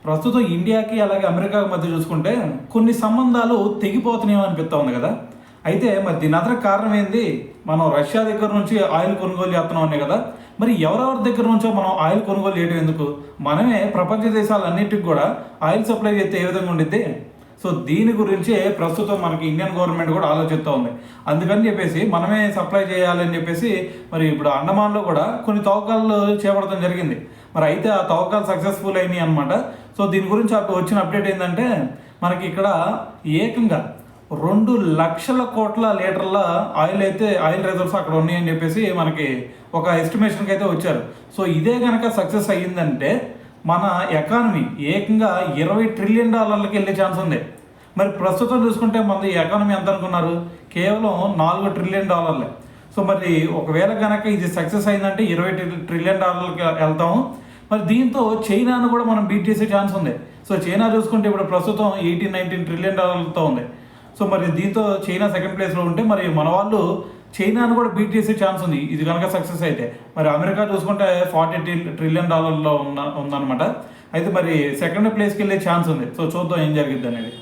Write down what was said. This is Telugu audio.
ప్రస్తుతం ఇండియాకి అలాగే అమెరికాకి మధ్య చూసుకుంటే కొన్ని సంబంధాలు తెగిపోతున్నాయో అనిపిస్తూ ఉంది కదా. అయితే మరి దీని అందరికి కారణం ఏంది? మనం రష్యా దగ్గర నుంచి ఆయిల్ కొనుగోలు చేస్తున్నాం అనే కదా. మరి ఎవరెవరి దగ్గర నుంచో మనం ఆయిల్ కొనుగోలు చేయడం ఎందుకు? మనమే ప్రపంచ దేశాలన్నిటికి కూడా ఆయిల్ సప్లై చేస్తే ఏ విధంగా ఉండిద్ది? సో దీని గురించి ప్రస్తుతం మనకి ఇండియన్ గవర్నమెంట్ కూడా ఆలోచిస్తూ ఉంది. అందుకని చెప్పేసి మనమే సప్లై చేయాలని చెప్పేసి మరి ఇప్పుడు అండమాన్లో కూడా కొన్ని తవ్వకాలు చేపడటం జరిగింది. మరి అయితే ఆ తవ్వకాలు సక్సెస్ఫుల్ అయినాయి అనమాట. సో దీని గురించి వచ్చిన అప్డేట్ ఏంటంటే మనకి ఇక్కడ ఏకంగా 2,00,000 కోట్ల లీటర్ల ఆయిల్ రిజర్వ్స్ అక్కడ ఉన్నాయని చెప్పేసి మనకి ఒక ఎస్టిమేషన్కి అయితే వచ్చారు. సో ఇదే కనుక సక్సెస్ అయ్యిందంటే మన ఎకానమీ ఏకంగా $20 ట్రిలియన్ వెళ్ళే ఛాన్స్ ఉంది. మరి ప్రస్తుతం చూసుకుంటే మన ఎకానమీ ఎంత అనుకున్నారు? కేవలం $4 ట్రిలియన్. సో మరి ఒకవేళ కనుక ఇది సక్సెస్ అయిందంటే $20 ట్రిలియన్ వెళ్తాము. మరి దీంతో చైనాను కూడా మనం బీట్ చేసే ఛాన్స్ ఉంది. సో చైనా చూసుకుంటే ఇప్పుడు ప్రస్తుతం 18-19 ట్రిలియన్ ఉంది. సో మరి దీంతో చైనా సెకండ్ ప్లేస్లో ఉంటే మరి మన వాళ్ళు చైనాను కూడా బీట్ చేసే ఛాన్స్ ఉంది ఇది కనుక సక్సెస్ అయితే. మరి అమెరికా చూసుకుంటే $40 ట్రిలియన్ ఉందన్నమాట. అయితే మరి సెకండ్ ప్లేస్కి వెళ్ళే ఛాన్స్ ఉంది. సో చూద్దాం ఏం జరిగిద్ది అనేది.